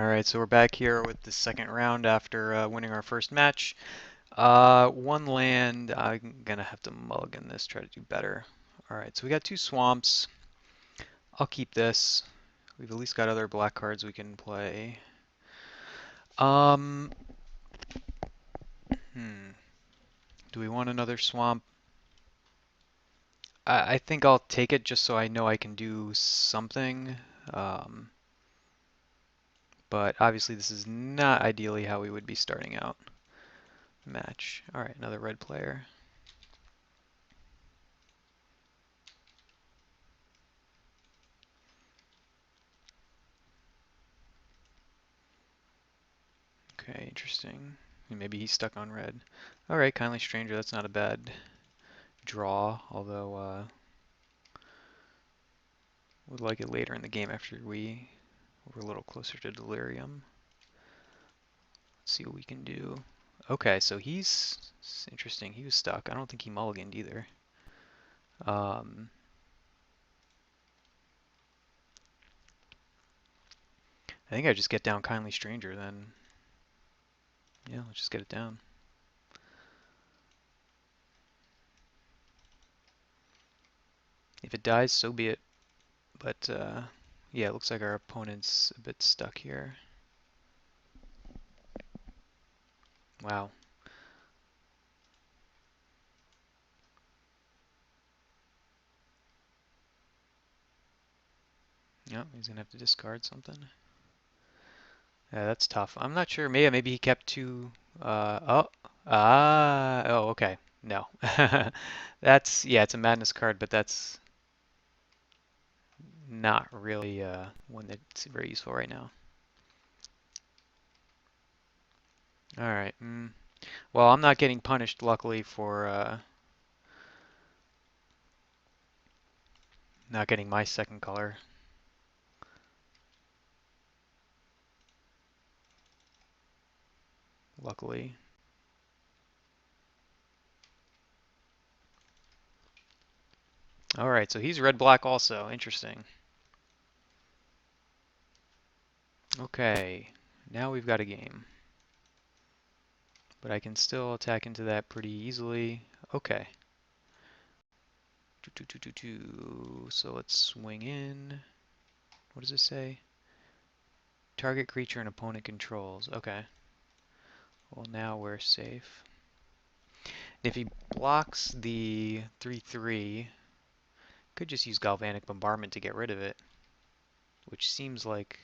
Alright, so we're back here with the second round after winning our first match. One land, I'm gonna have to mulligan this, try to do better. Alright, so we got two swamps. I'll keep this. We've at least got other black cards we can play. Um, hmm. Do we want another swamp? I think I'll take it just so I know I can do something. Um, but obviously this is not ideally how we would be starting out the match. Alright, another red player. Okay, interesting. Maybe he's stuck on red. Alright, Kindly Stranger, that's not a bad draw, although would like it later in the game after we were a little closer to Delirium. Let's see what we can do. Okay, so it's interesting. He was stuck. I don't think he mulliganed either. Um, I think I just get down Kindly Stranger then. Yeah, let's just get it down. If it dies, so be it. But yeah, it looks like our opponent's a bit stuck here. Wow. Yep, he's gonna have to discard something. Yeah, that's tough. I'm not sure. Maybe he kept two. Oh, okay. No, yeah, it's a madness card, but that's not really one that's very useful right now. All right. Well, I'm not getting punished, luckily, for not getting my second color. Luckily. All right, so he's red-black also. Interesting. Okay, now we've got a game. But I can still attack into that pretty easily. Okay. So let's swing in. What does it say? Target creature an opponent controls. Okay. Well, now we're safe. If he blocks the 3/3, could just use Galvanic Bombardment to get rid of it, which seems like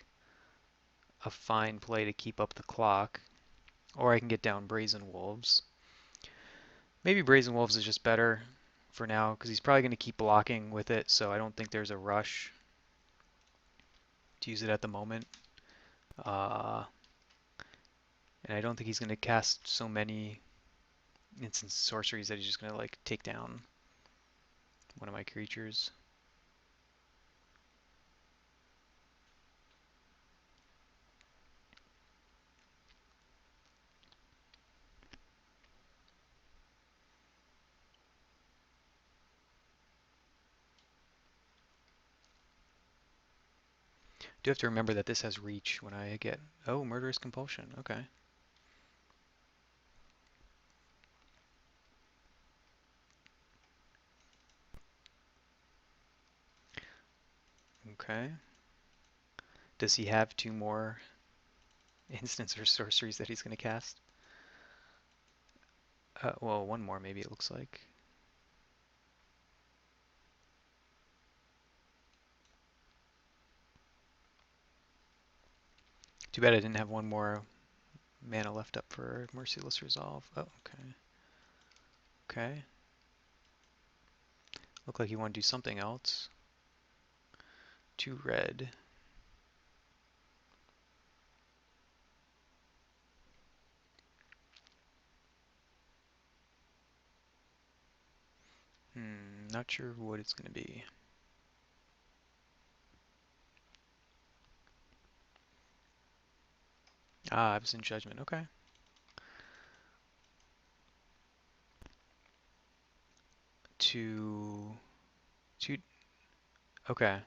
a fine play to keep up the clock. Or I can get down Brazen Wolves. Maybe Brazen Wolves is just better for now, because he's probably going to keep blocking with it, so I don't think there's a rush to use it at the moment. Uh, and I don't think he's going to cast so many instant sorceries that he's just going to like take down one of my creatures. Do have to remember that this has reach when I get... Oh, Murderous Compulsion. Okay. Okay. Does he have two more instants or sorceries that he's going to cast? Well, one more maybe it looks like. Too bad I didn't have one more mana left up for Merciless Resolve. Oh, okay. Okay. Look like you want to do something else. 2 red. Not sure what it's going to be. Ah, Absent Judgment. Okay. Two. Two. Okay.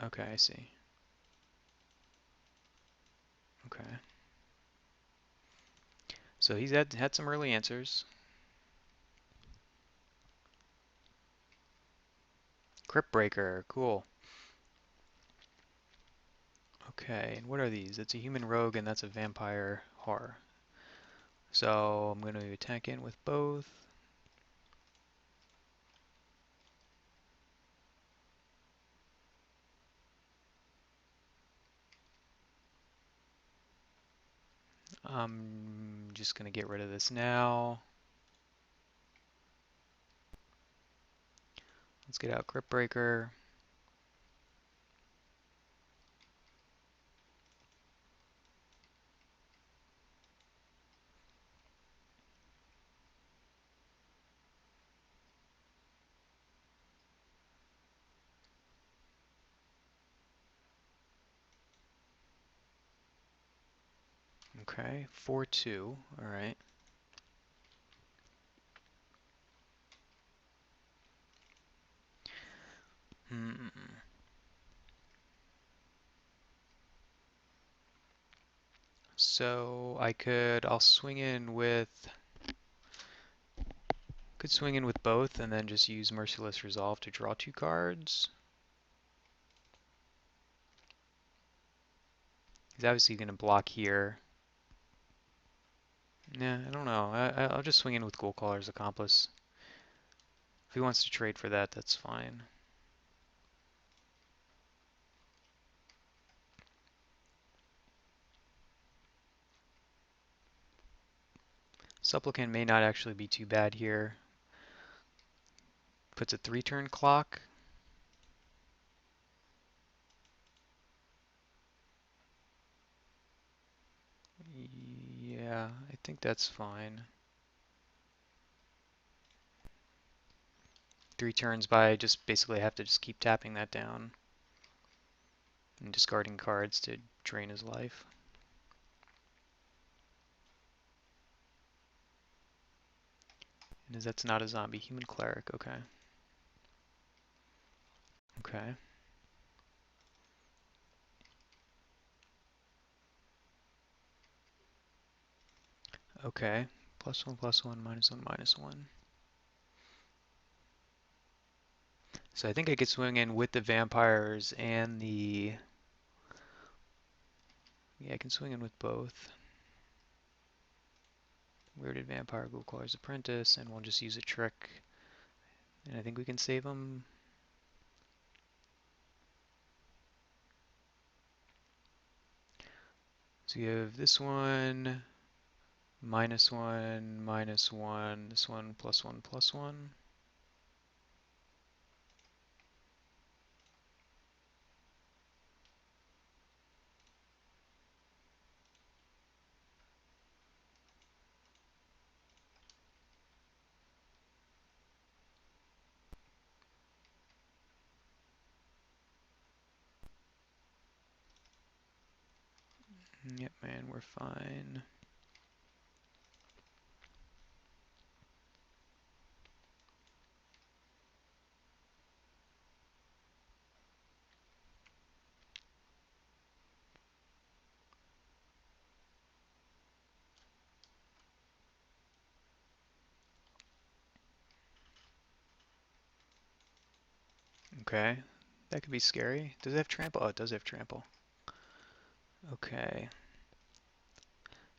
Okay, I see. Okay. So he's had some early answers. Crypt Breaker, cool. Okay, and what are these? It's a human rogue and that's a vampire horror. So I'm going to attack in with both. I'm just going to get rid of this now. Let's get out Crypt Breaker. Okay, 4-2. All right. Hmm. So I'll could swing in with both and then just use Merciless Resolve to draw 2 cards. He's obviously going to block here. Nah, I don't know. I'll just swing in with Ghoulcaller's Accomplice. If he wants to trade for that, that's fine. Supplicant may not actually be too bad here. Puts a 3-turn clock. Yeah, I think that's fine. 3 turns by just basically have to just keep tapping that down and discarding cards to drain his life. And that's not a zombie, human cleric, okay. Okay. Okay. +1, +1, -1, -1. So I think I could swing in with the vampires and the... Yeah, I can swing in with both. Weirded Vampire, Ghoulcaller's Apprentice, and we'll just use a trick. And I think we can save him. So you have this one, -1, -1, this one, +1, +1. Yep, man, we're fine. Okay, that could be scary. Does it have trample? Oh, it does have trample. Okay.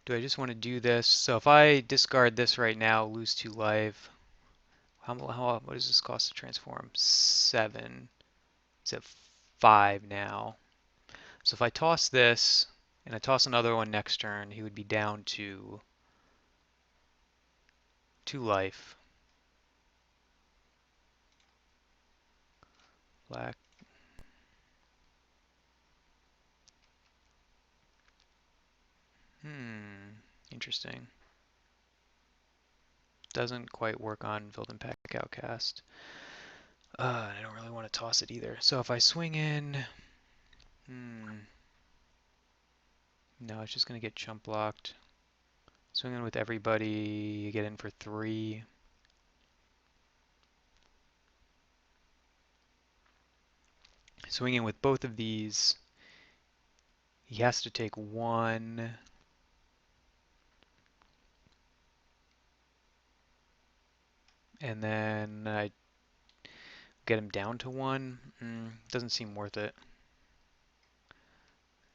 Do I just want to do this? So if I discard this right now, lose 2 life, what does this cost to transform? 7. It's at 5 now. So if I toss this, and I toss another one next turn, he would be down to 2 life. Black. Interesting. Doesn't quite work on Vildenpack Outcast. I don't really want to toss it either. So if I swing in, no, it's just going to get chump blocked. Swing in with everybody, you get in for 3. Swing in with both of these, He has to take one. And then I get him down to one. Doesn't seem worth it.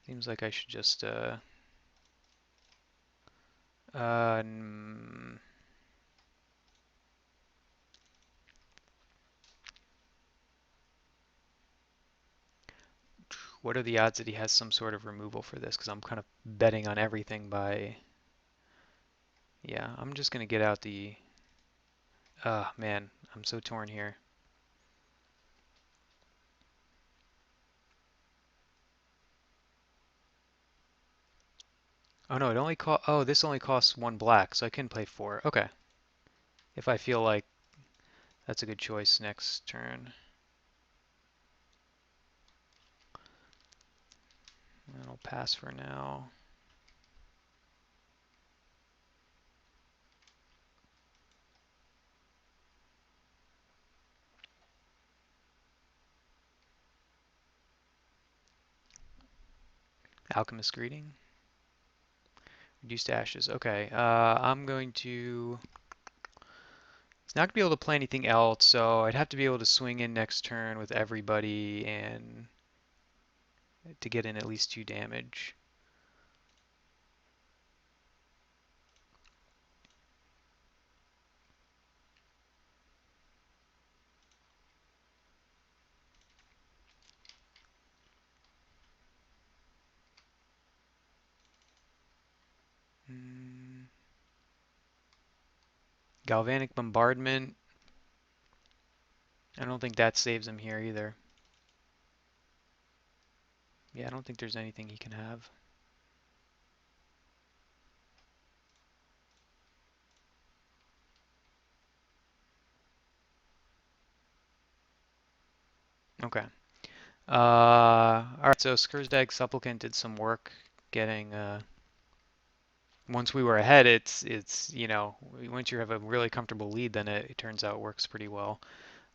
Seems like I should just uh, what are the odds that he has some sort of removal for this? Because I'm kind of betting on everything by... Yeah, I'm just going to get out the... Ah, man, I'm so torn here. Oh no, it only cost... Oh, this only costs one black, so I can play four. Okay. If I feel like that's a good choice next turn. I'll pass for now. Alchemist Greeting. Reduced ashes. Okay, I'm going to... He's not going to be able to play anything else, so I'd have to be able to swing in next turn with everybody and to get in at least 2 damage. Mm, Galvanic Bombardment. I don't think that saves him here either. Yeah, I don't think there's anything he can have. Okay. Alright, so Skursdag Supplicant did some work getting, once we were ahead, you know, once you have a really comfortable lead, then it turns out works pretty well.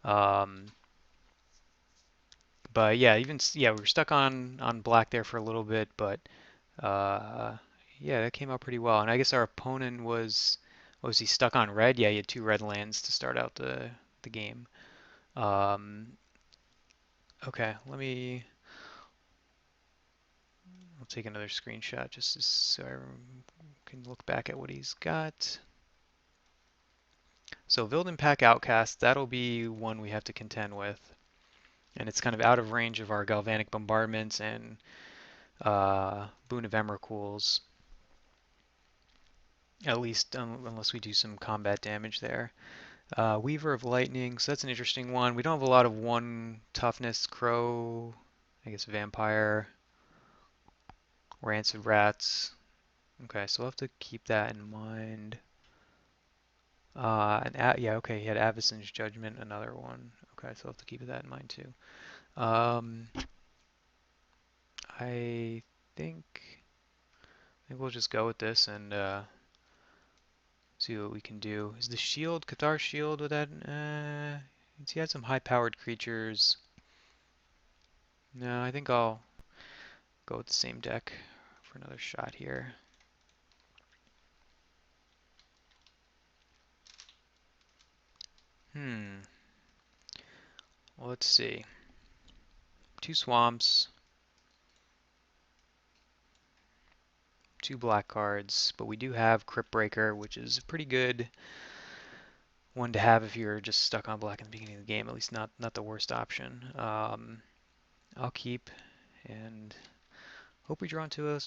Um, but yeah, yeah, we were stuck on black there for a little bit, but uh, yeah, that came out pretty well. And I guess our opponent was he stuck on red? Yeah, he had 2 red lands to start out the game. Um, okay, I'll take another screenshot just so I can look back at what he's got. So Vildenpack Outcast, that'll be one we have to contend with. And it's kind of out of range of our Galvanic Bombardments and Boon of Emrakul's. At least unless we do some combat damage there. Weaver of Lightning, so that's an interesting one. We don't have a lot of 1 toughness. Crow, I guess Vampire, Rancid Rats. Okay, so we'll have to keep that in mind. Yeah, okay, he had Avacyn's Judgment, another one. Okay, so I'll have to keep that in mind too. Um, I think maybe we'll just go with this and see what we can do. Is the shield, Cathar shield with that? He had some high-powered creatures. No, I think I'll go with the same deck for another shot here. Well, let's see. 2 swamps, 2 black cards, but we do have Crypt Breaker, which is a pretty good one to have if you're just stuck on black in the beginning of the game. At least not the worst option. I'll keep and hope we draw into a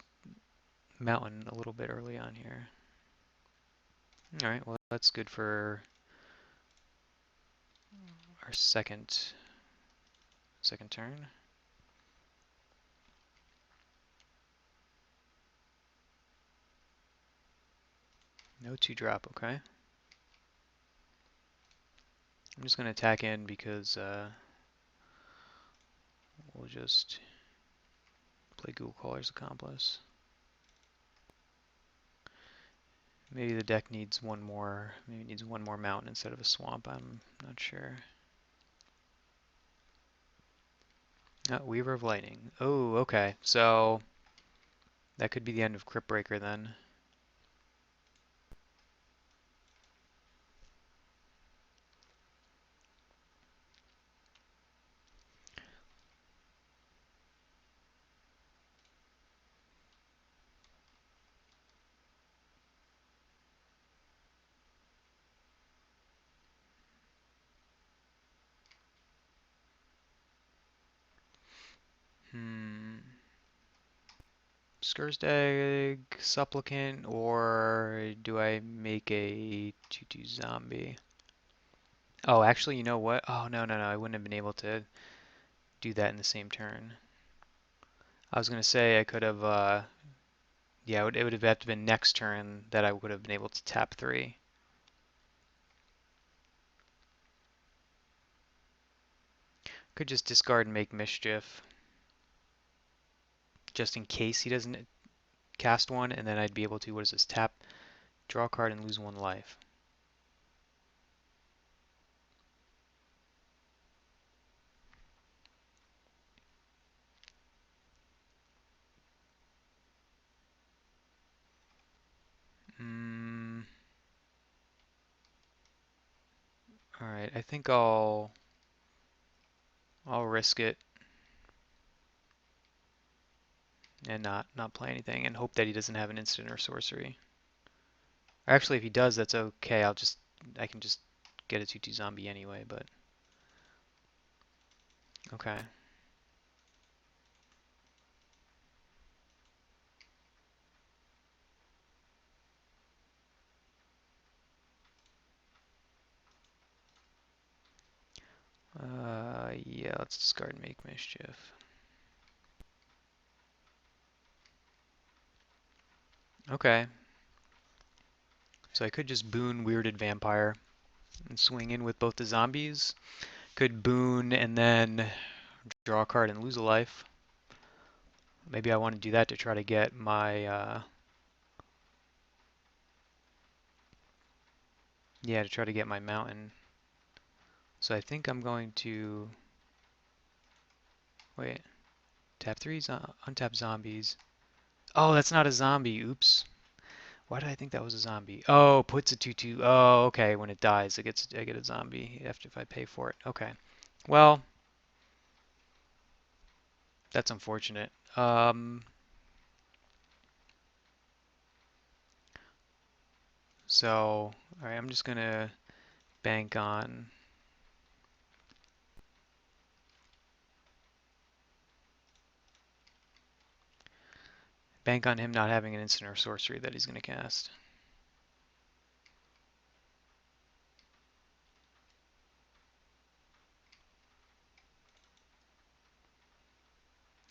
mountain a little bit early on here. All right, well that's good for our second turn. No 2-drop, okay. I'm just going to attack in because we'll just play Google Caller's Accomplice. Maybe the deck needs one more. Maybe it needs one more mountain instead of a swamp. I'm not sure. Weaver of Lightning. Oh, okay. So That could be the end of Crypt Breaker then. Hmm. Scursdag, Supplicant, or do I make a 2/2 zombie? Oh, actually, you know what? Oh, no, no, no. I wouldn't have been able to do that in the same turn. I was going to say I could have, yeah, it would have had to been next turn that I would have been able to tap 3. Could just discard and make mischief, just in case he doesn't cast one, and then I'd be able to, what is this, tap, draw a card, and lose 1 life. Mm, all right, I think I'll risk it and not play anything and hope that he doesn't have an instant or sorcery. Or actually, if he does, that's okay. I can just get a 2/2 zombie anyway, but okay. Yeah, let's discard and make mischief. Okay, so I could just boon Weirded Vampire and swing in with both the zombies. Could boon and then draw a card and lose a life. Maybe I want to do that to try to get my, yeah, to try to get my mountain. So I think I'm going to, wait, tap 3, untap zombies. Oh, that's not a zombie, oops. Why did I think that was a zombie? Oh, puts a 2/2. Oh, okay. When it dies, I get a zombie after if I pay for it. Okay. Well, that's unfortunate. So, all right, I'm just gonna bank on him not having an instant or sorcery that he's gonna cast.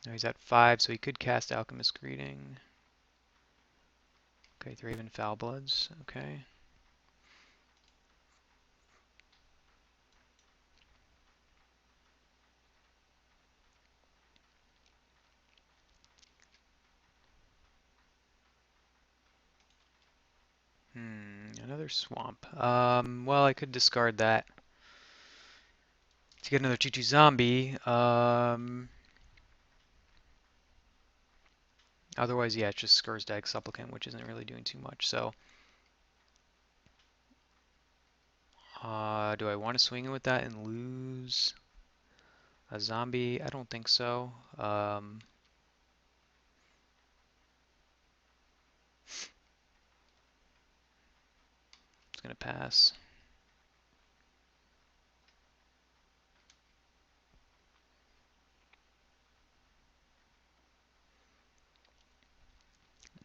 Now he's at 5, so he could cast Alchemist Greeting. Okay, Thraven Foulbloods. Okay. Another swamp. Well, I could discard that to get another 2/2 zombie. Otherwise, yeah, it's just Scursdag Supplicant, which isn't really doing too much. So, do I want to swing in with that and lose a zombie? I don't think so. It's gonna pass.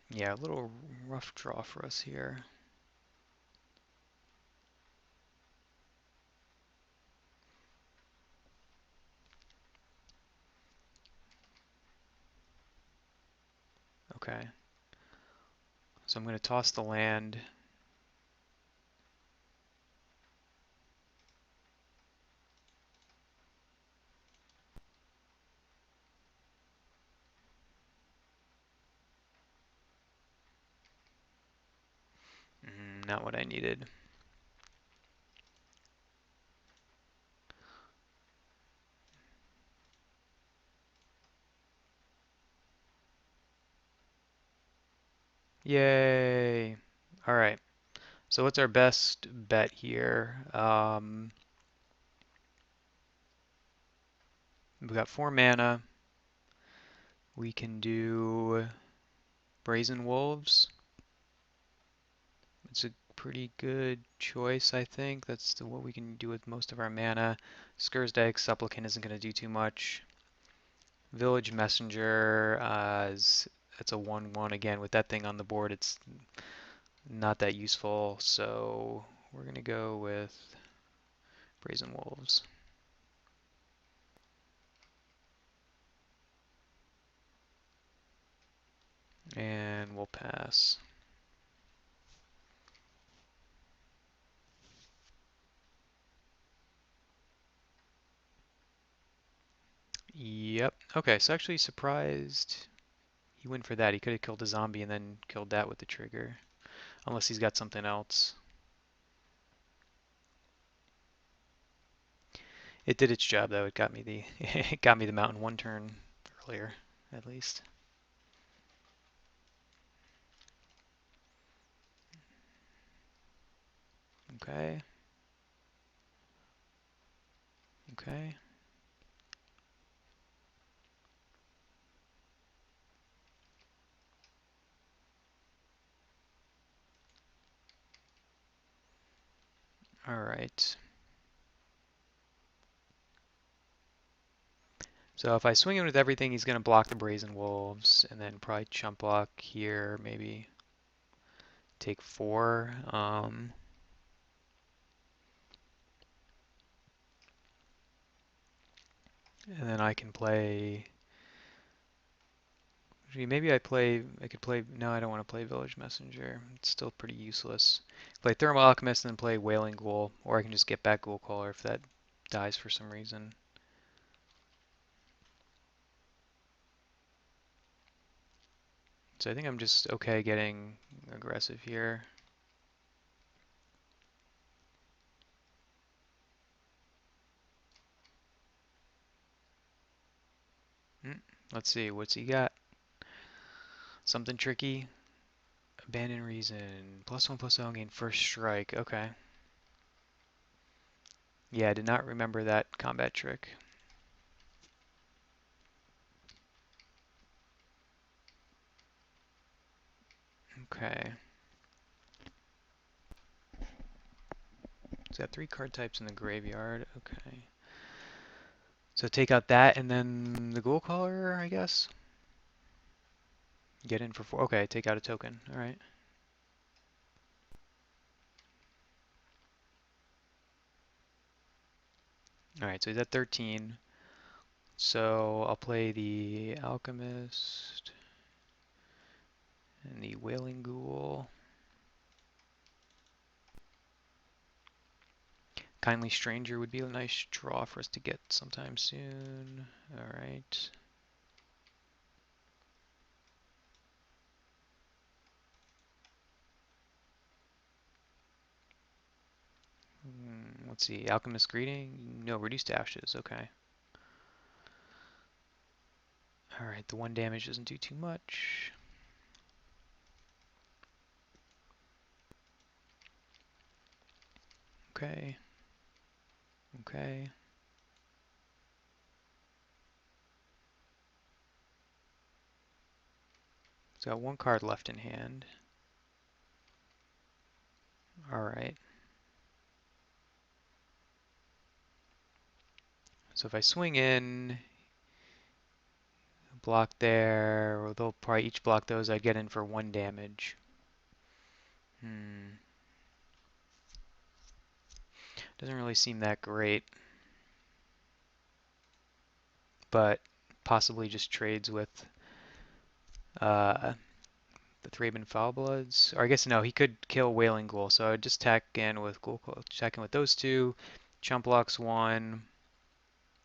Yeah, a little rough draw for us here. Okay. So I'm gonna toss the land. Not what I needed. Yay! Alright, so what's our best bet here? We've got 4 mana. We can do Brazen Wolves. It's a pretty good choice, I think. That's what we can do with most of our mana. Scursdike Supplicant isn't going to do too much. Village Messenger, it's a 1/1 again. With that thing on the board, it's not that useful, so we're going to go with Brazen Wolves. And we'll pass. Yep. Okay, so actually surprised he went for that. He could have killed a zombie and then killed that with the trigger. Unless he's got something else. It did its job though. It got me the it got me the mountain 1 turn earlier, at least. Okay. Okay. All right. So if I swing in with everything, he's going to block the Brazen Wolves, and then probably chump block here, maybe take 4. And then I can play. Maybe I could play. No, I don't want to play Village Messenger. It's still pretty useless. Play Thermal Alchemist and then play Wailing Ghoul, or I can just get back Ghoul Caller if that dies for some reason. So I think I'm just okay getting aggressive here. Let's see, what's he got? Something tricky. Abandon Reason. +1/+0 gain first strike. Okay. Yeah, I did not remember that combat trick. Okay. He's got 3 card types in the graveyard. Okay. So take out that and then the Ghoul Caller, I guess? Get in for 4. Okay, take out a token. Alright. Alright, so he's at 13. So I'll play the Alchemist and the Wailing Ghoul. Kindly Stranger would be a nice draw for us to get sometime soon. Alright. Let's see. Alchemist Greeting? No, reduced to ashes. Okay. Alright, the 1 damage doesn't do too much. Okay. Okay. He's got 1 card left in hand. Alright. So if I swing in, block there, or they'll probably each block those, I'd get in for 1 damage. Doesn't really seem that great. But possibly just trades with the Thraben Foulbloods. Or I guess no, he could kill Wailing Ghoul, so I'd just tack in with tack in with those 2. Chump blocks 1.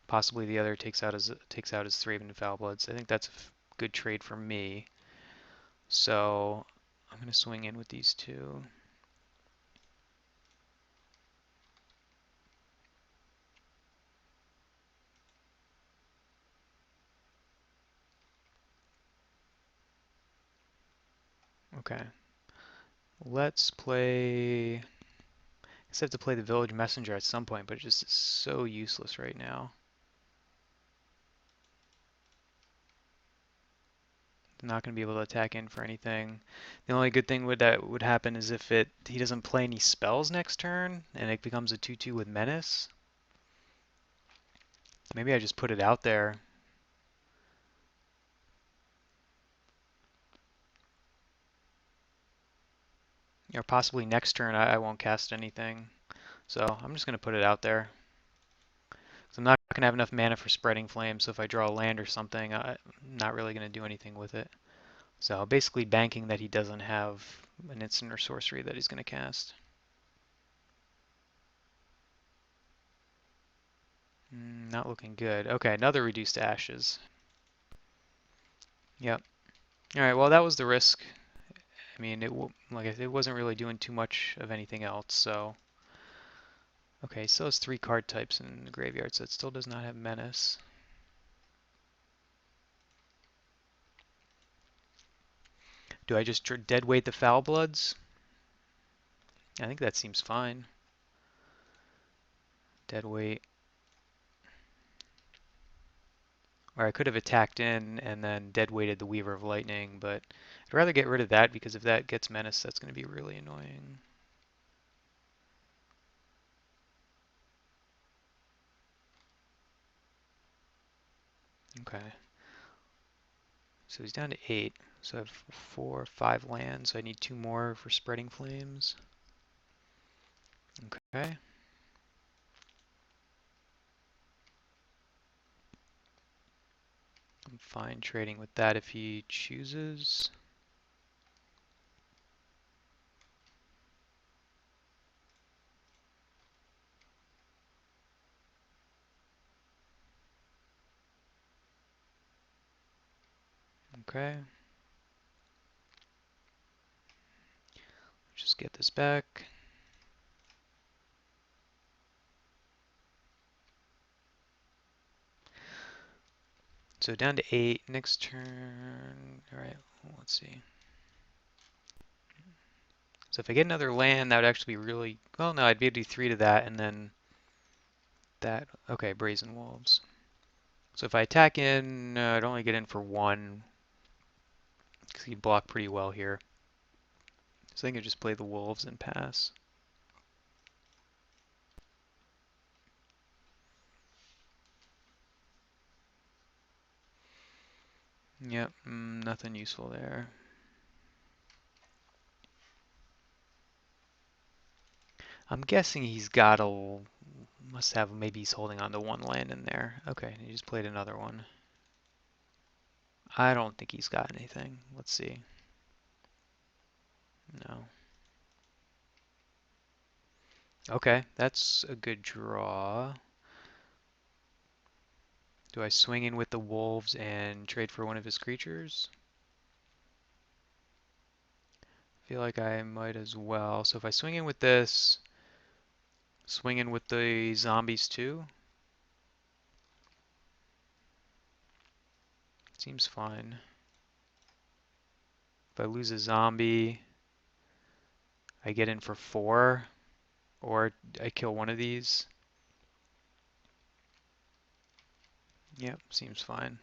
Possibly the other takes out his Thraben Foulbloods. I think that's a good trade for me. So I'm gonna swing in with these 2. Okay. Let's play... I guess I have to play the Village Messenger at some point, but it just is so useless right now. Not going to be able to attack in for anything. The only good thing that would happen is if he doesn't play any spells next turn, and it becomes a 2/2 with Menace. Maybe I just put it out there. Or possibly next turn I won't cast anything. So I'm just going to put it out there. So I'm not going to have enough mana for Spreading Flame, so if I draw a land or something, I'm not really going to do anything with it. So basically banking that he doesn't have an instant or sorcery that he's going to cast. Not looking good. Okay, another Reduced to Ashes. Yep. All right, well, that was the risk. I mean, it wasn't really doing too much of anything else, so... Okay, still has 3 card types in the graveyard, so it still does not have Menace. Do I just deadweight the Foul Bloods? I think that seems fine. Deadweight. Or I could have attacked in and then deadweighted the Weaver of Lightning, but I'd rather get rid of that because if that gets Menace, that's going to be really annoying. Okay. So he's down to 8. So I have 4, 5 lands, so I need 2 more for Spreading Flames. Okay. I'm fine trading with that if he chooses. Okay. Just get this back. So down to 8. Next turn. Alright, let's see. So if I get another land, that would actually be really... Well, no, I'd be able to do 3 to that, and then that... Okay, Brazen Wolves. So if I attack in, I'd only get in for 1, because he block pretty well here. So I think I just play the Wolves and pass. Yep, nothing useful there. I'm guessing he's got a... Must have... Maybe he's holding on to 1 land in there. Okay, he just played another one. I don't think he's got anything. Let's see. No. Okay, that's a good draw. Do I swing in with the Wolves and trade for one of his creatures? I feel like I might as well. So if I swing in with this, swing in with the zombies too? Seems fine. If I lose a zombie, I get in for 4, or I kill one of these. Yep, seems fine.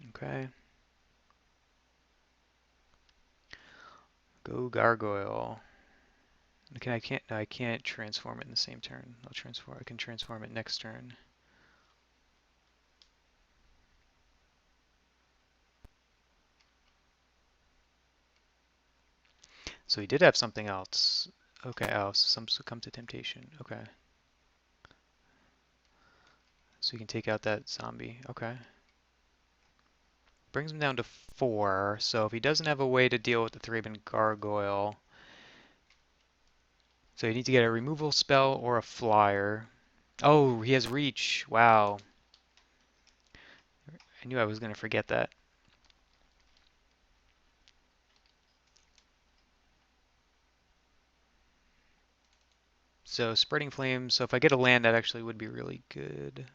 Okay. Go Gargoyle. Okay, I can't transform it in the same turn. I can transform it next turn. So he did have something else. Okay, oh, so some succumb to temptation. Okay. So you can take out that zombie. Okay. Brings him down to 4. So if he doesn't have a way to deal with the Thraben Gargoyle, so you need to get a removal spell or a flyer. Oh, he has reach. Wow. I knew I was going to forget that. So Spreading Flames, so if I get a land, that actually would be really good.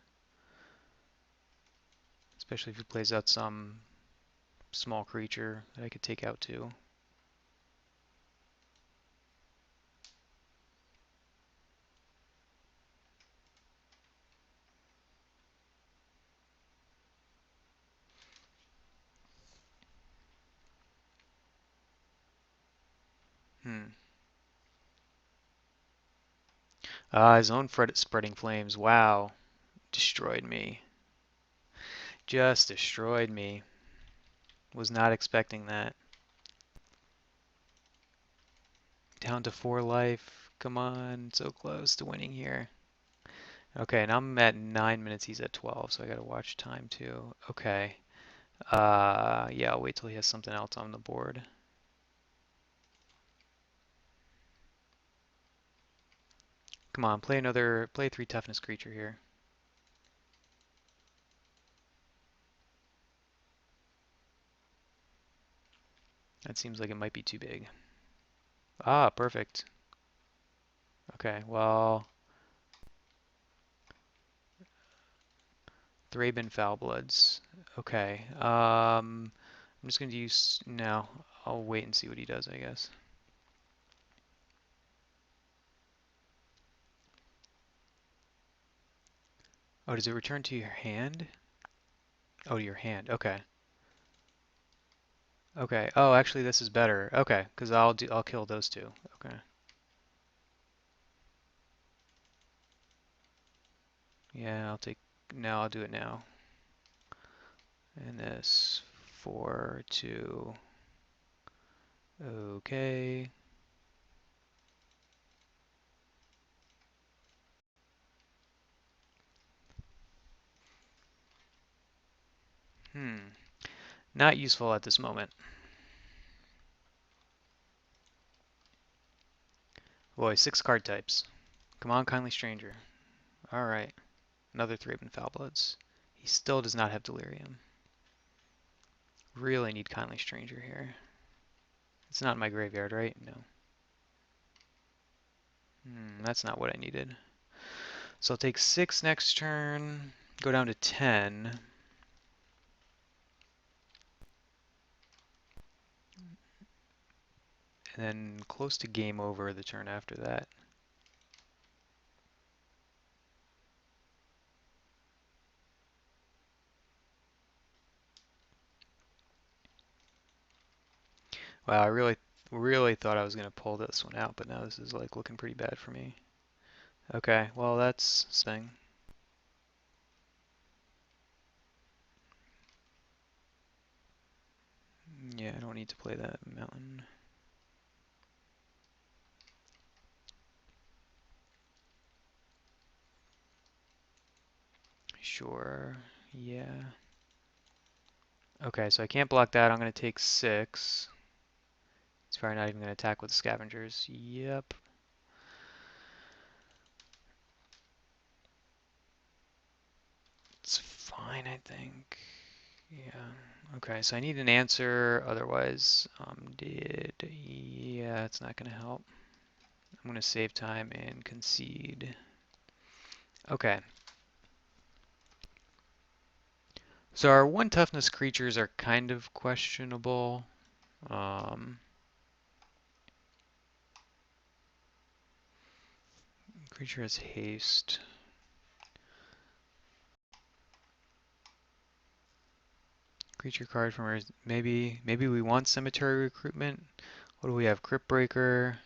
Especially if he plays out some small creature that I could take out too. Hmm. His own Spreading Flames. Wow. Destroyed me. Just destroyed me. Was not expecting that. Down to 4 life. Come on. So close to winning here. Okay, and I'm at 9 minutes. He's at 12, so I gotta watch time too. Okay. Yeah, I'll wait till he has something else on the board. Come on, play a 3 toughness creature here. That seems like it might be too big. Ah, perfect. Okay, well, Thraben Foulbloods. Okay, I'm just gonna use, no, I'll wait and see what he does, I guess. Oh, does it return to your hand? Oh, to your hand, okay. Okay, oh, actually this is better. Okay, because I'll kill those two. Okay. Yeah, I'll do it now. And this 4, 2, okay. Not useful at this moment. Boy, 6 card types. Come on, Kindly Stranger. Alright, another Thraben Foulbloods. He still does not have Delirium. Really need Kindly Stranger here. It's not in my graveyard, right? No. That's not what I needed. So I'll take 6 next turn, go down to 10. And then close to game over the turn after that. Wow, I really thought I was going to pull this one out, but now this is like looking pretty bad for me. Okay, well that's thing. Yeah, I don't need to play that mountain. Sure, yeah. Okay, so I can't block that. I'm going to take 6. He's probably not even going to attack with the scavengers. Yep. It's fine, I think. Yeah. Okay, so I need an answer. Otherwise, yeah, it's not going to help. I'm going to save time and concede. Okay. So our 1 toughness creatures are kind of questionable. Creature has haste. Creature card from our, maybe we want Cemetery Recruitment. What do we have? Crypt Breaker.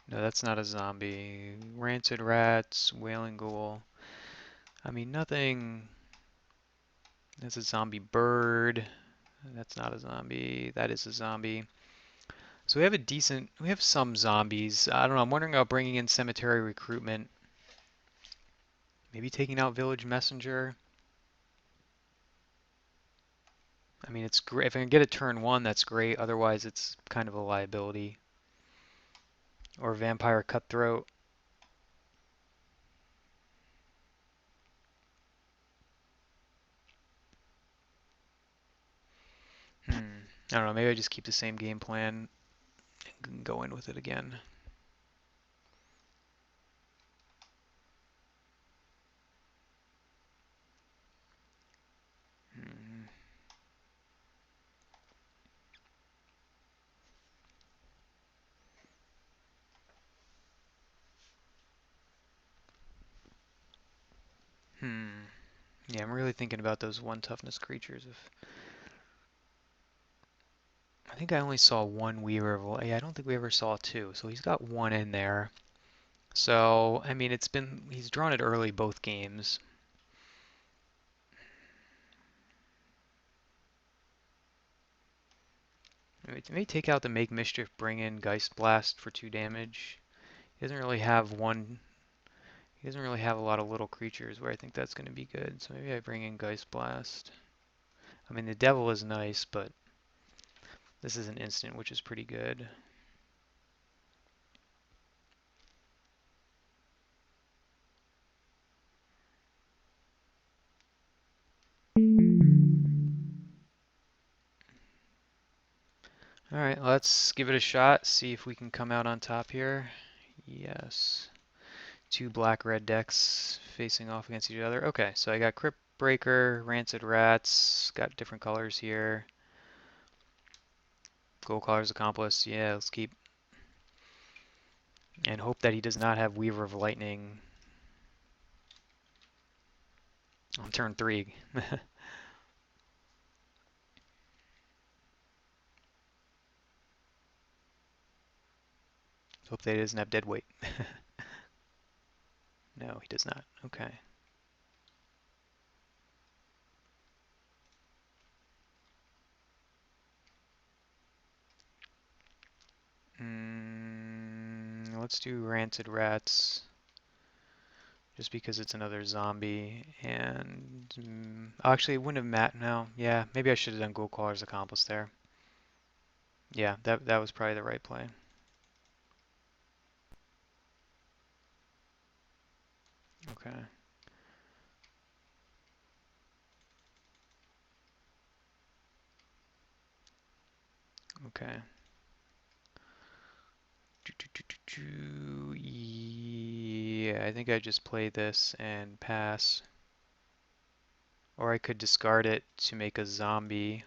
No, that's not a zombie. Rancid Rats, Wailing Ghoul. I mean, nothing. That's a zombie bird. That's not a zombie. That is a zombie. So we have some zombies. I don't know. I'm wondering about bringing in Cemetery Recruitment. Maybe taking out Village Messenger. I mean, it's great. If I can get a turn 1, that's great. Otherwise, it's kind of a liability. Or Vampire Cutthroat. I don't know. Maybe I just keep the same game plan and go in with it again. Hmm. Yeah, I'm really thinking about those one toughness creatures. If I think I only saw one Weaver of yeah, I don't think we ever saw two. So he's got one in there. So I mean, he's drawn it early both games. Maybe take out the Make Mischief, bring in Geist Blast for 2 damage. He doesn't really have one. He doesn't really have a lot of little creatures where I think that's going to be good. So maybe I bring in Geist Blast. I mean, the Devil is nice, but this is an instant, which is pretty good. All right, let's give it a shot. See if we can come out on top here. Yes. 2 black-red decks facing off against each other. Okay, so I got Crypt Breaker, Rancid Rats, got different colors here. Gold Collar's Accomplice. Yeah, let's keep and hope that he does not have Weaver of Lightning on turn 3. Hope that he doesn't have dead weight. No, he does not. Okay. Let's do Rancid Rats, just because it's another zombie. And actually, it wouldn't have mattered. No, yeah, maybe I should have done Gold Collar's Accomplice there. Yeah, that was probably the right play. Okay. Okay. Yeah, I think I just play this and pass. Or I could discard it to make a zombie.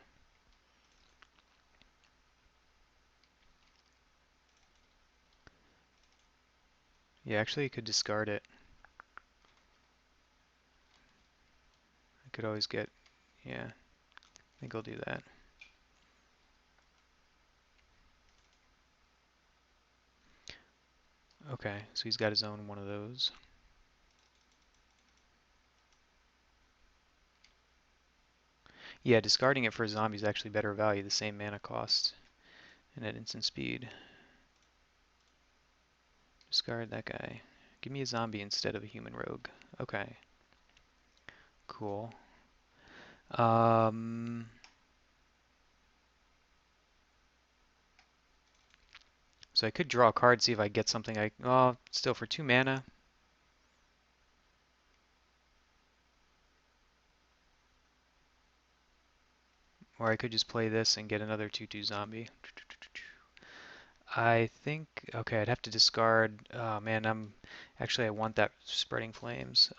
Yeah, actually, I could discard it. I could always get, yeah, I think I'll do that. Okay, so he's got his own one of those. Yeah, discarding it for a zombie is actually better value, the same mana cost and at instant speed. Discard that guy. Give me a zombie instead of a human rogue. Okay, cool. Um, so I could draw a card, see if I get something. Oh, still for 2 mana. Or I could just play this and get another 2/2 zombie. I think, okay, I'd have to discard. Oh man, actually I want that Spreading Flames.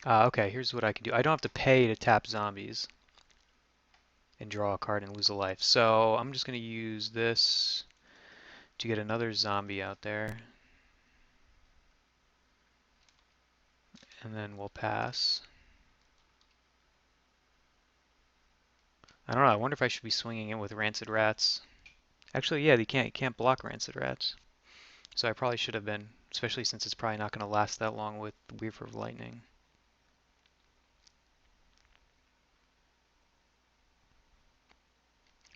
Okay, here's what I can do. I don't have to pay to tap zombies and draw a card and lose a life. So I'm just going to use this to get another zombie out there. And then we'll pass. I don't know, I wonder if I should be swinging in with Rancid Rats. Actually, yeah, you can't block Rancid Rats. So I probably should have been, especially since it's probably not going to last that long with Weaver of Lightning.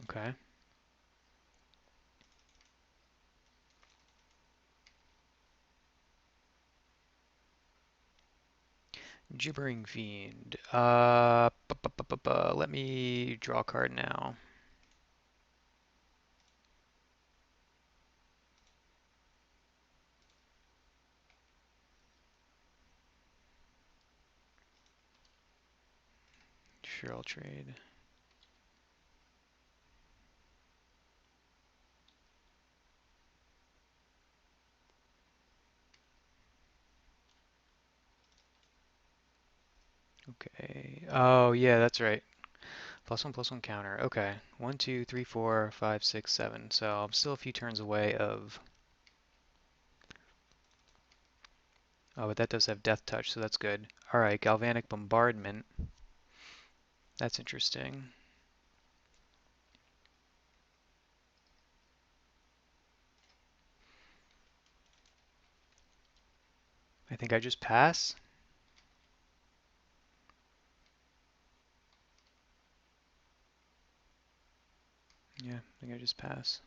Okay. Gibbering Fiend. Let me draw a card now. Sure, I'll trade. Okay. Oh, yeah, that's right. Plus one counter. Okay. 1, 2, 3, 4, 5, 6, 7. So I'm still a few turns away of Oh, but that does have Death Touch, so that's good. Alright, Galvanic Bombardment. That's interesting. I think I just pass. Yeah, I think I just pass.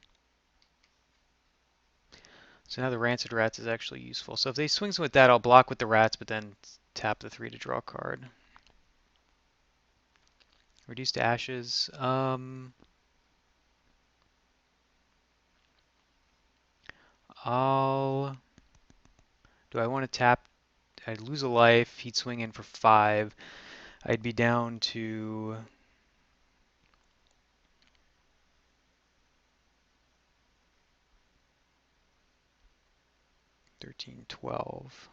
So now the Rancid Rats is actually useful. So if they swings with that, I'll block with the rats, but then tap the 3 to draw a card. Reduce to ashes. I'll... Do I want to tap? I'd lose a life. He'd swing in for 5. I'd be down to 13, 12.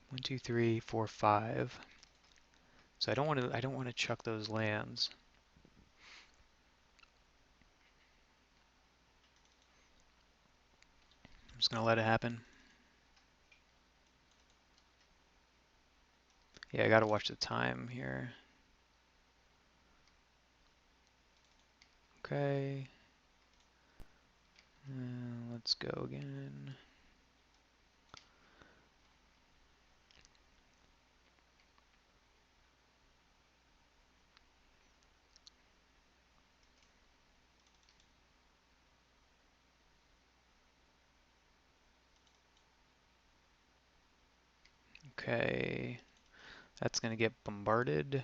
1, 2, 3, 4, 5. So I don't want to chuck those lands. I'm just gonna let it happen. Yeah, I gotta watch the time here. Okay. Let's go again. Okay. That's gonna get bombarded.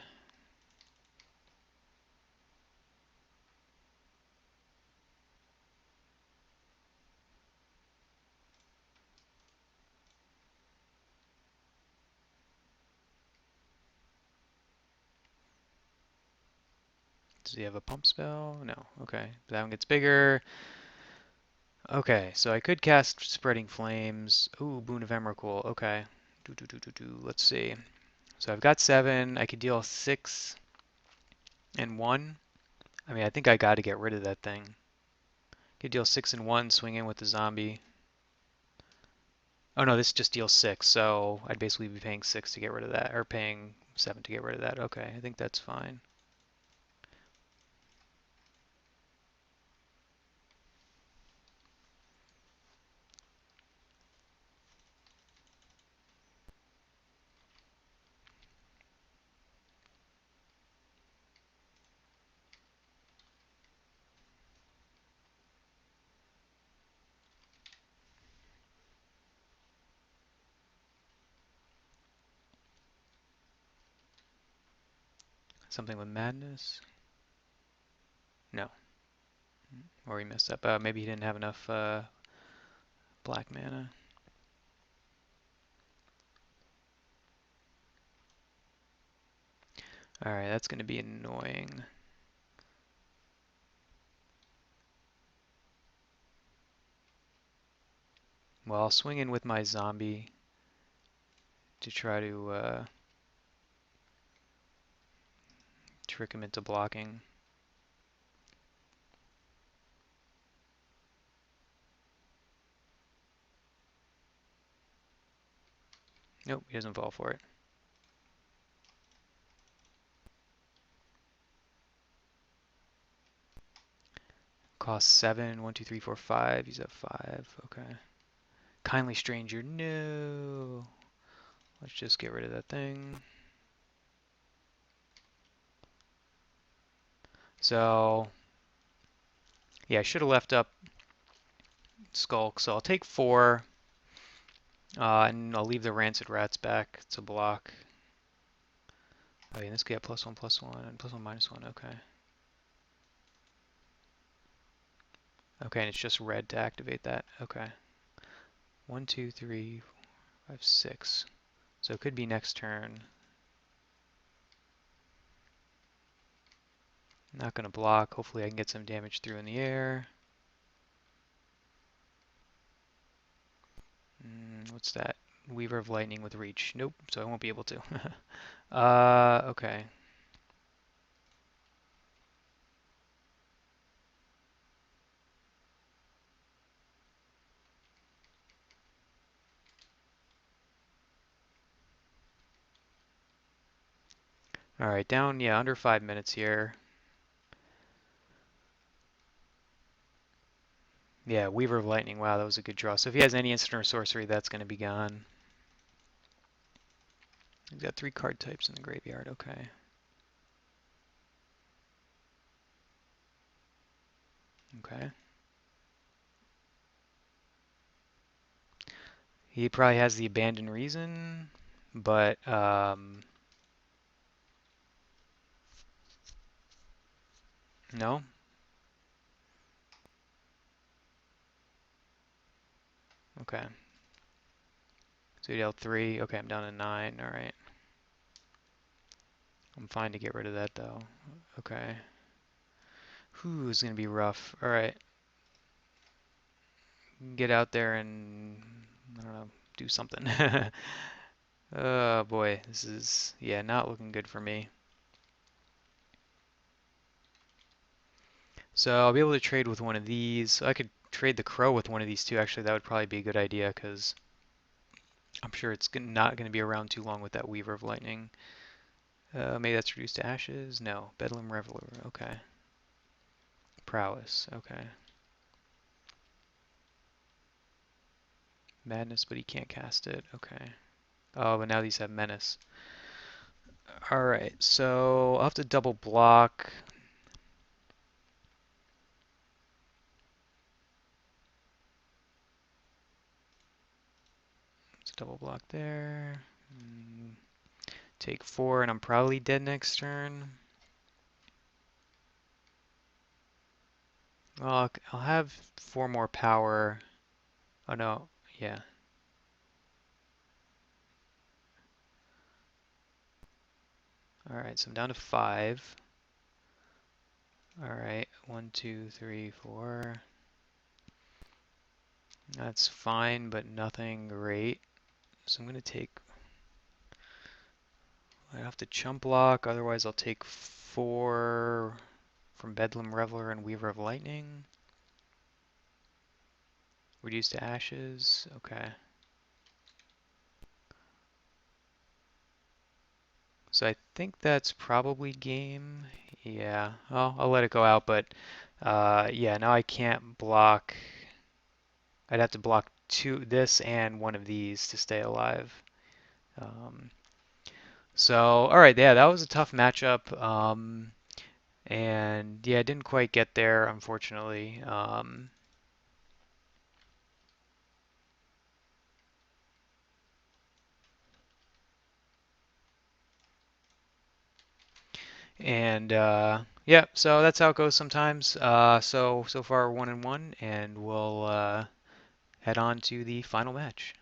Does he have a pump spell? No. Okay. That one gets bigger. Okay, so I could cast Spreading Flames. Ooh, Boon of Emrakul. Okay. Let's see. So I've got 7. I could deal 6 and 1. I mean, I think I got to get rid of that thing. Could deal 6 and 1, swing in with the zombie. Oh no, this just deals 6, so I'd basically be paying 6 to get rid of that, or paying 7 to get rid of that. Okay, I think that's fine. Something with madness? No. Or he messed up. Maybe he didn't have enough black mana. Alright, that's going to be annoying. Well, I'll swing in with my zombie to try to trick him into blocking. Nope, he doesn't fall for it. Cost 7. 1, 2, 3, 4, 5. He's at 5. Okay. Kindly Stranger. No. Let's just get rid of that thing. So, yeah, I should have left up Skulk. So I'll take 4. And I'll leave the Rancid Rats back to block. Oh, yeah, this guy +1, +1, and +1, -1. Okay. Okay, and it's just red to activate that. Okay. 1, 2, 3, 5, 6. So it could be next turn. Not going to block. Hopefully I can get some damage through in the air. What's that? Weaver of Lightning with reach. Nope, so I won't be able to. Okay. All right, down, yeah, under 5 minutes here. Yeah, Weaver of Lightning. Wow, that was a good draw. So if he has any instant or sorcery, that's going to be gone. He's got 3 card types in the graveyard. Okay. Okay. He probably has the Abandoned Reason, but no. Okay. So he dealt 3. Okay, I'm down to 9. All right. I'm fine to get rid of that though. Okay. Whew, it's gonna be rough. All right. Get out there and I don't know, do something. Oh boy, this is yeah, not looking good for me. So I'll be able to trade with one of these. I could trade the crow with one of these too. Actually, that would probably be a good idea because I'm sure it's not going to be around too long with that Weaver of Lightning. Maybe that's reduced to ashes? No. Bedlam Reveler. Okay. Prowess. Okay. Madness, but he can't cast it. Okay. Oh, but now these have Menace. Alright, so I'll have to double block. Let's double block there. Take 4, and I'm probably dead next turn. Well, I'll have 4 more power. Oh no, yeah. Alright, so I'm down to 5. Alright, 1, 2, 3, 4. That's fine, but nothing great. So I'm going to take... I have to chump block, otherwise I'll take 4 from Bedlam Reveler and Weaver of Lightning. Reduce to ashes. Okay. So I think that's probably game. Yeah, I'll let it go out, but yeah, now I can't block. I'd have to block this and one of these to stay alive. Um, so, all right, yeah, that was a tough matchup. And yeah, I didn't quite get there, unfortunately. And yeah, so that's how it goes sometimes. So far 1-1, and we'll head on to the final match.